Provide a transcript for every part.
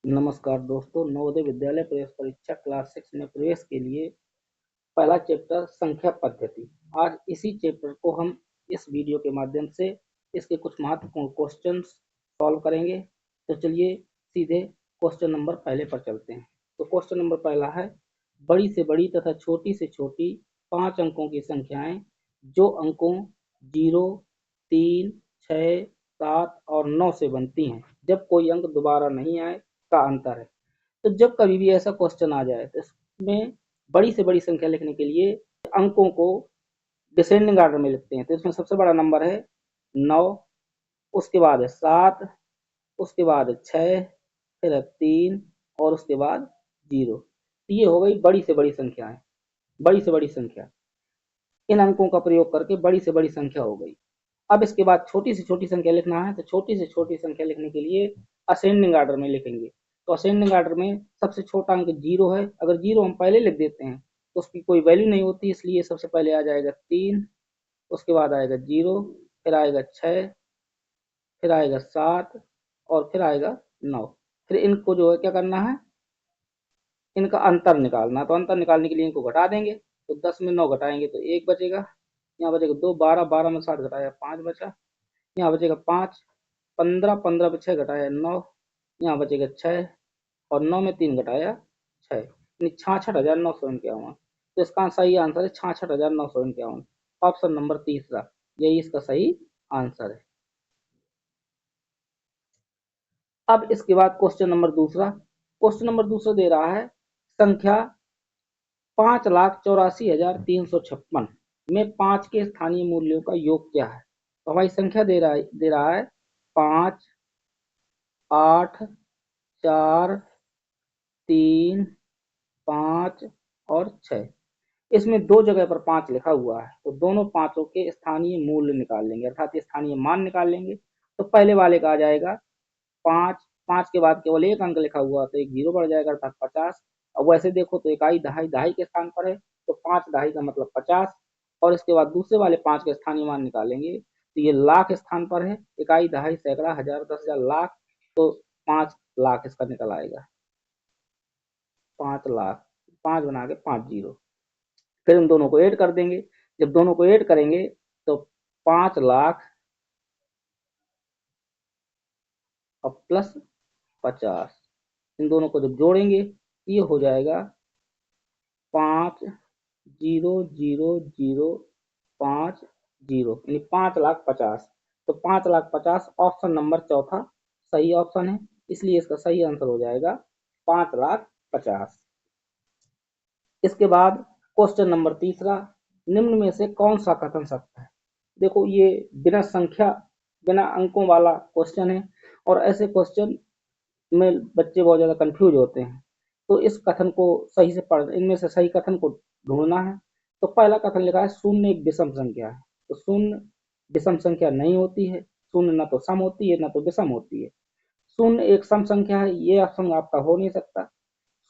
नमस्कार दोस्तों, नवोदय विद्यालय प्रवेश परीक्षा क्लास 6 में प्रवेश के लिए पहला चैप्टर संख्या पद्धति। आज इसी चैप्टर को हम इस वीडियो के माध्यम से इसके कुछ महत्वपूर्ण क्वेश्चंस सॉल्व करेंगे। तो चलिए सीधे क्वेश्चन नंबर पहले पर चलते हैं। तो क्वेश्चन नंबर पहला है, बड़ी से बड़ी तथा छोटी से छोटी 5 अंकों की संख्याएं जो अंकों 0, 3, 6, 7 और 9 से बनती हैं, जब कोई अंक दोबारा नहीं आए का अंतर है। तो जब कभी भी ऐसा क्वेश्चन आ जाए तो इसमें बड़ी से बड़ी संख्या लिखने के लिए अंकों को डिसेंडिंग ऑर्डर में लिखते हैं। तो इसमें सबसे बड़ा नंबर है 9, उसके बाद है 7, उसके बाद है 6, फिर है 3 और उसके बाद 0। तो ये हो गई बड़ी से बड़ी संख्याएं। बड़ी से बड़ी संख्या, इन अंकों का प्रयोग करके बड़ी से बड़ी संख्या हो गई। अब इसके बाद छोटी से छोटी संख्या लिखना है, तो छोटी से छोटी संख्या लिखने के लिए असेंडिंग ऑर्डर में लिखेंगे। तो असेंडिंग ऑर्डर में सबसे छोटा अंक 0 है। अगर 0 हम पहले लिख देते हैं तो उसकी कोई वैल्यू नहीं होती, इसलिए सबसे पहले आ जाएगा 3, उसके बाद आएगा 0, फिर आएगा 6, फिर आएगा 7 और फिर आएगा 9। फिर इनको जो है क्या करना है, इनका अंतर निकालना। तो अंतर निकालने के लिए इनको घटा देंगे। तो 10 में 9 घटाएंगे तो 1 बचेगा, यहाँ बचेगा 2, 12, 12 में 7 घटाया 5 बचा, यहाँ बचेगा 5, 15, 15 में 6 घटाया 9, यहाँ बचेगा 6 और 9 में 3 घटाया 6, यानी 66,951। तो इसका सही आंसर है 66,951। ऑप्शन नंबर तीसरा, यही इसका सही आंसर है। अब इसके बाद क्वेश्चन नंबर दूसरा दे रहा है, संख्या 5,84,356 में 5 के स्थानीय मूल्यों का योग क्या है। तो हमारी संख्या दे रहा है 5, 8, 4, 3, 5 और 6। इसमें दो जगह पर 5 लिखा हुआ है, तो दोनों पांचों के स्थानीय मूल्य निकाल लेंगे, अर्थात स्थानीय मान निकाल लेंगे। तो पहले वाले का आ जाएगा 5, 5 के बाद केवल एक अंक लिखा हुआ तो एक 0 बढ़ जाएगा, अर्थात 50। अब वैसे देखो तो इकाई दहाई दहाई के स्थान पर है, तो 5 दहाई का मतलब 50। और इसके बाद दूसरे वाले 5 के स्थानीय मान निकालेंगे तो ये लाख स्थान पर है, इकाई दहाई सैकड़ा हजार 10,000 लाख, तो 5 लाख इसका निकल आएगा। 5 लाख, 5 बना के 5 जीरो, फिर इन दोनों को ऐड कर देंगे। जब दोनों को ऐड करेंगे तो 5 लाख और प्लस 50, इन दोनों को जब जोड़ेंगे ये हो जाएगा 5,0,0,0,5 यानी 5,50,000। तो 5,50,000 ऑप्शन नंबर चौथा सही ऑप्शन है, इसलिए इसका सही आंसर हो जाएगा 5,50,000। इसके बाद क्वेश्चन नंबर तीसरा, निम्न में से कौन सा कथन सत्य है। देखो ये बिना संख्या बिना अंकों वाला क्वेश्चन है, और ऐसे क्वेश्चन में बच्चे बहुत ज़्यादा कंफ्यूज होते हैं। तो इस कथन को सही से पढ़, इनमें से सही कथन को ढूंढना है। तो पहला कथन लिखा है शून्य एक विषम संख्या है। तो शून्य विषम संख्या नहीं होती है, शून्य ना तो सम होती है ना तो विषम होती है। शून्य एक सम संख्या है, ये ऑप्शन आपका हो नहीं सकता।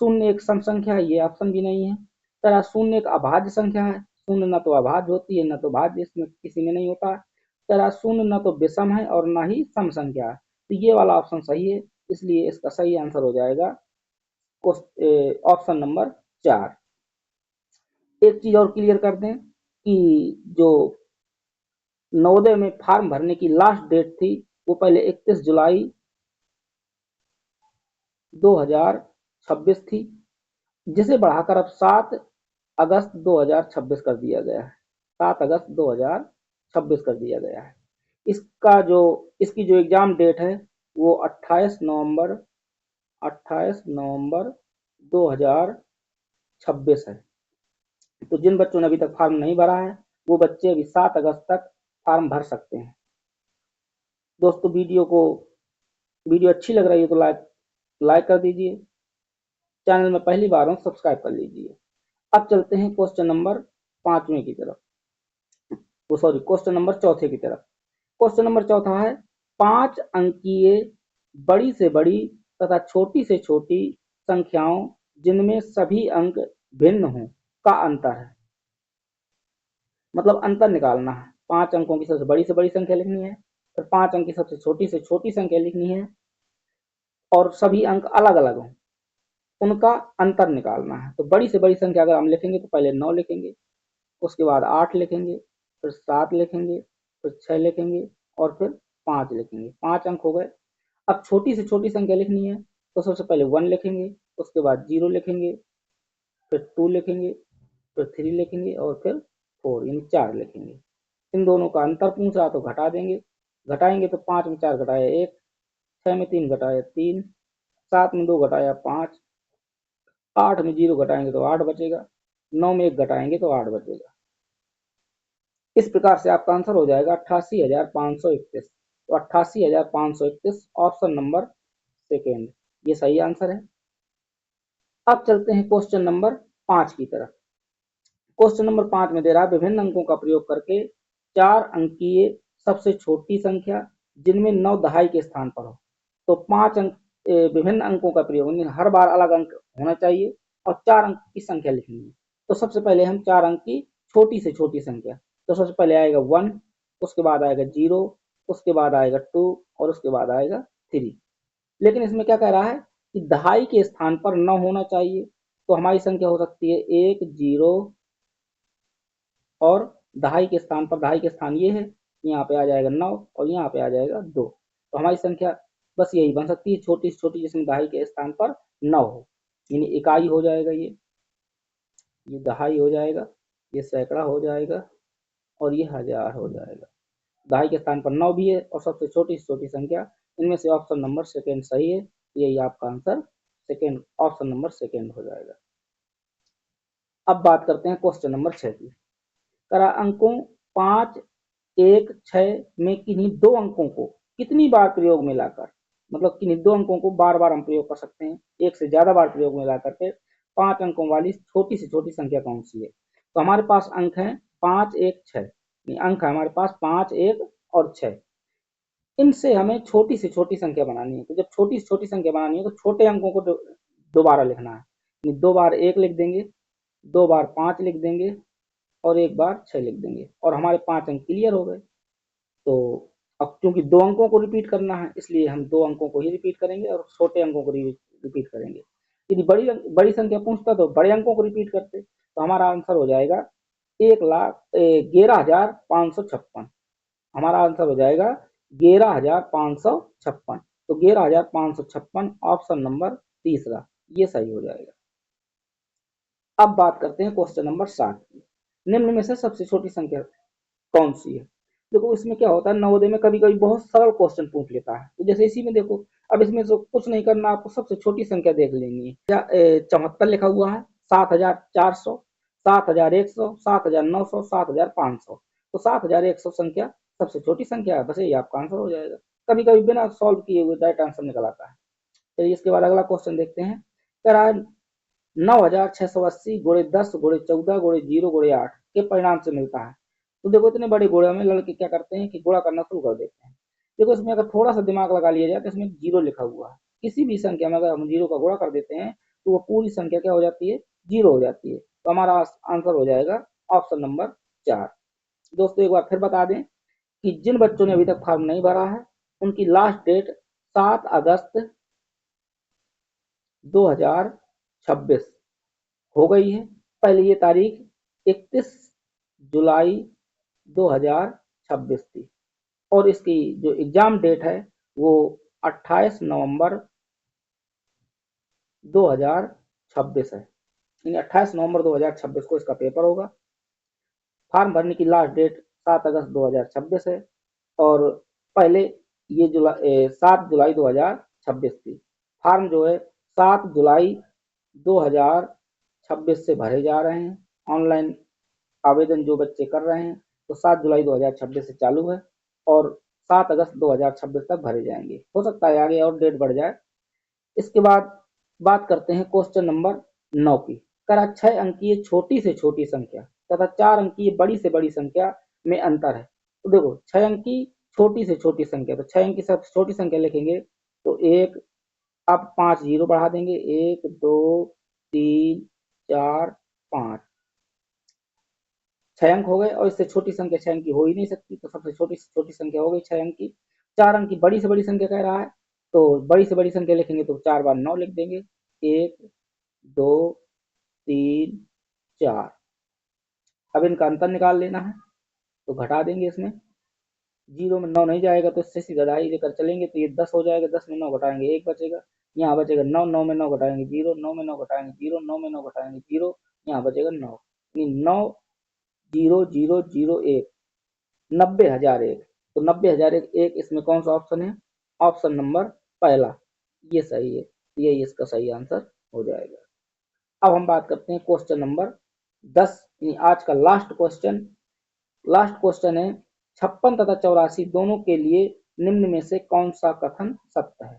शून्य एक सम संख्या है, ये ऑप्शन भी नहीं है। तरह शून्य एक अभाज्य संख्या है, शून्य ना तो अभाज्य होती है ना तो भाज्य, इसमें किसी में नहीं होता। तरह शून्य ना तो विषम है और ना ही सम संख्या है, तो ये वाला ऑप्शन सही है, इसलिए इसका सही आंसर हो जाएगा ऑप्शन नंबर 4। एक चीज और क्लियर कर दें कि जो नवोदय में फॉर्म भरने की लास्ट डेट थी वो पहले 31 जुलाई 2026 थी, जिसे बढ़ाकर अब 7 अगस्त 2026 कर दिया गया है। 7 अगस्त 2026 कर दिया गया है। इसकी जो एग्जाम डेट है वो 28 नवंबर 2026 है। तो जिन बच्चों ने अभी तक फॉर्म नहीं भरा है वो बच्चे अभी 7 अगस्त तक फॉर्म भर सकते हैं। दोस्तों वीडियो अच्छी लग रही है तो लाइक कर दीजिए, चैनल में पहली बार हो सब्सक्राइब कर लीजिए। अब चलते हैं क्वेश्चन नंबर पांचवें की तरफ, क्वेश्चन नंबर चौथे की तरफ। क्वेश्चन नंबर चौथा है, 5 अंकीय बड़ी से बड़ी तथा छोटी से छोटी संख्याओं जिनमें सभी अंक भिन्न हों का अंतर है। मतलब अंतर निकालना है। 5 अंकों की सबसे बड़ी से बड़ी संख्या लिखनी है, फिर 5 अंक की सबसे छोटी से छोटी संख्या लिखनी है, और सभी अंक अलग अलग हों, उनका अंतर निकालना है। तो बड़ी से बड़ी संख्या अगर हम लिखेंगे तो पहले 9 लिखेंगे, उसके बाद 8 लिखेंगे, फिर 7 लिखेंगे, फिर 6 लिखेंगे और फिर 5 लिखेंगे। 5 अंक हो गए। अब छोटी से छोटी संख्या लिखनी है तो सबसे पहले 1 लिखेंगे, उसके बाद 0 लिखेंगे, फिर 2 लिखेंगे, फिर 3 लिखेंगे और फिर 4 यानी 4 लिखेंगे। इन दोनों का अंतर पूछ रहा तो घटा देंगे। घटाएंगे तो 5 में 4 घटाया 1, 6 में 3 घटाया 3, 7 में 2 घटाया 5, 8 में 0 घटाएंगे तो 8 बचेगा, 9 में 1 घटाएंगे तो 8 बचेगा। इस प्रकार से आपका आंसर हो जाएगा 88,531। तो 88,531 ऑप्शन नंबर सेकेंड, ये सही आंसर है। अब चलते हैं क्वेश्चन नंबर 5 की तरफ। क्वेश्चन नंबर 5 में दे रहा है विभिन्न अंकों का प्रयोग करके 4 अंकीय सबसे छोटी संख्या जिनमें 9 दहाई के स्थान पर हो। तो 5 अंक विभिन्न अंकों का प्रयोग, हर बार अलग अंक होना चाहिए और 4 अंक की संख्या लिखनी है। तो सबसे पहले हम 4 अंक की छोटी से छोटी संख्या, तो सबसे पहले आएगा 1, उसके बाद आएगा 0, उसके बाद आएगा 2 और उसके बाद आएगा 3। लेकिन इसमें क्या कह रहा है कि दहाई के स्थान पर 9 होना चाहिए। तो हमारी संख्या हो सकती है 1, 0 और दहाई के स्थान पर, दहाई के स्थान ये है, यहाँ पे आ जाएगा 9 और यहाँ पे आ जाएगा 2। तो हमारी संख्या बस यही बन सकती है, छोटी से छोटी जिसमें दहाई के स्थान पर 9 हो, यानी इकाई हो जाएगा, ये दहाई हो जाएगा, ये सैकड़ा हो जाएगा और ये हजार हो जाएगा। दहाई के स्थान पर 9 भी है और सबसे छोटी से छोटी संख्या, इनमें से ऑप्शन नंबर सेकेंड सही है। यही आपका answer second, option number second हो जाएगा। अब बात करते हैं क्वेश्चन नंबर 6 की। करा अंकों 5, 1, 6 में किन्हीं दो अंकों को कितनी बार प्रयोग में लाकर, मतलब किन्हीं दो अंकों को बार बार हम प्रयोग कर सकते हैं, एक से ज्यादा बार प्रयोग में ला करके 5 अंकों वाली छोटी से छोटी संख्या कौन सी है। तो हमारे पास अंक है 5, 1, 6, अंक है हमारे पास 5, 1 और 6। इनसे हमें छोटी से छोटी संख्या बनानी है। तो जब छोटी से छोटी संख्या बनानी है तो छोटे अंकों को दोबारा लिखना है। 2 बार 1 लिख देंगे, 2 बार 5 लिख देंगे और 1 बार 6 लिख देंगे और हमारे 5 अंक क्लियर हो गए। तो अब क्योंकि 2 अंकों को रिपीट करना है इसलिए हम 2 अंकों को ही रिपीट करेंगे और छोटे अंकों को रिपीट करेंगे। यदि बड़ी बड़ी संख्या पूछता तो बड़े अंकों को रिपीट करते। तो हमारा आंसर हो जाएगा 11,556। हमारा आंसर हो जाएगा 11,556। तो 11,556 ऑप्शन नंबर तीसरा, ये सही हो जाएगा। अब बात करते हैं क्वेश्चन नंबर 7 की। निम्न में से सबसे छोटी संख्या कौन सी है। देखो इसमें क्या होता है, नवोदय में कभी कभी बहुत सरल क्वेश्चन पूछ लेता है। तो जैसे इसी में देखो, अब इसमें तो कुछ नहीं करना, आपको सबसे छोटी संख्या देख लेनी है। 74 लिखा हुआ है, 7,400, 7,100, 7,900, 7,500। तो 7,100 संख्या सबसे छोटी संख्या है, बस यही आपका आंसर हो जाएगा। कभी कभी बिना सॉल्व किए हुए डायरेक्ट आंसर निकल आता है। चलिए इसके बाद अगला क्वेश्चन देखते हैं। कह रहा है 9,680 गुणे 10 गुणे 14 गुणे 0 गुणे 8 के परिणाम से मिलता है। तो देखो इतने बड़े गुणे में लड़के क्या करते हैं कि गुणा करना शुरू कर देते हैं। देखो इसमें अगर थोड़ा सा दिमाग लगा लिया जाए तो इसमें 0 लिखा हुआ है। किसी भी संख्या में अगर हम 0 का गुणा कर देते हैं तो वो पूरी संख्या क्या हो जाती है, 0 हो जाती है। तो हमारा आंसर हो जाएगा ऑप्शन नंबर 4। दोस्तों एक बार फिर बता दें कि जिन बच्चों ने अभी तक फॉर्म नहीं भरा है उनकी लास्ट डेट 7 अगस्त 2026 हो गई है। पहले ये तारीख 31 जुलाई 2026 थी और इसकी जो एग्जाम डेट है वो 28 नवंबर 2026 है। यानी 28 नवंबर 2026 को इसका पेपर होगा। फॉर्म भरने की लास्ट डेट 7 अगस्त 2026 है और पहले ये 7 जुलाई 2026 थी। फॉर्म जो है 7 जुलाई 2026 से भरे जा रहे हैं। ऑनलाइन आवेदन जो बच्चे कर रहे हैं तो 7 जुलाई 2026 से चालू है और 7 अगस्त 2026 तक भरे जाएंगे। हो सकता है आगे और डेट बढ़ जाए। इसके बाद बात करते हैं क्वेश्चन नंबर 9 की। करा 6 अंकीय छोटी से छोटी संख्या तथा 4 अंकीय बड़ी से बड़ी संख्या में अंतर है। तो देखो 6 अंकी छोटी से छोटी संख्या, तो 6 अंकी सबसे छोटी संख्या लिखेंगे तो एक, अब 5 जीरो बढ़ा देंगे, 1 2 3 4 5, 6 अंक हो गए और इससे छोटी संख्या 6 अंक की हो ही नहीं सकती। तो सबसे छोटी से छोटी संख्या हो गई 6 अंक की। 4 अंक की बड़ी से बड़ी संख्या कह रहा है तो बड़ी से बड़ी संख्या लिखेंगे तो 4 बार 9 लिख देंगे, 1 2 3 4। अब इनका अंतर निकाल लेना है, तो घटा देंगे इसमें, 0 में 9 नहीं जाएगा तो इससे सीधा दाई लेकर चलेंगे तो ये 10 हो जाएगा, 10 में 9 घटाएंगे 1 बचेगा, यहाँ बचेगा 9, 9 में 9 घटाएंगे 0, 9 में 9 घटाएंगे 0, 9 में 9 घटाएंगे 0, यहाँ बचेगा 9, यानी 9 0 0 0 1, 90,001। तो 90,001 एक इसमें कौन सा ऑप्शन है? ऑप्शन नंबर पहला, ये सही है, यही इसका सही आंसर हो जाएगा। अब हम बात करते हैं क्वेश्चन नंबर 10, यानी आज का लास्ट क्वेश्चन। लास्ट क्वेश्चन है 56 तथा 84 दोनों के लिए निम्न में से कौन सा कथन सत्य है?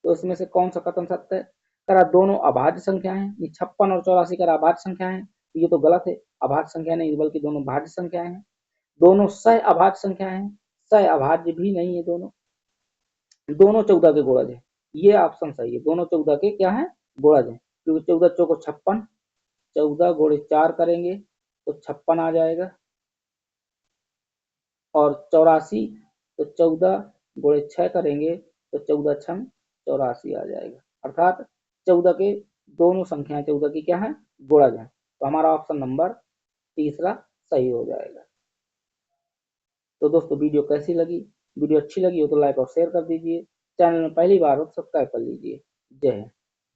तो इसमें से कौन सा कथन सत्य है? करा दोनों अभाज्य संख्या है, 56 और 84 करा अभाज्य संख्या है, ये तो गलत है, अभाज्य संख्या नहीं बल्कि दोनों भाज्य संख्या है। दोनों सह अभाज्य संख्या है, सह अभाज्य भी नहीं है, दोनों 14 के गुणज है, ये ऑप्शन सही है, दोनों 14 के क्या है? गुणज है, क्योंकि 14 चौको 56, 14 गुणे 4 करेंगे तो 56 आ जाएगा, और 84 तो 14 गुणे 6 करेंगे तो 14 छम 84 आ जाएगा, अर्थात 14 के दोनों संख्याएं 14 की क्या है? गुणज है, तो हमारा ऑप्शन नंबर तीसरा सही हो जाएगा। तो दोस्तों वीडियो कैसी लगी? वीडियो अच्छी लगी हो तो लाइक और शेयर कर दीजिए, चैनल में पहली बार हो तो सब्सक्राइब कर लीजिए। जय हिंद।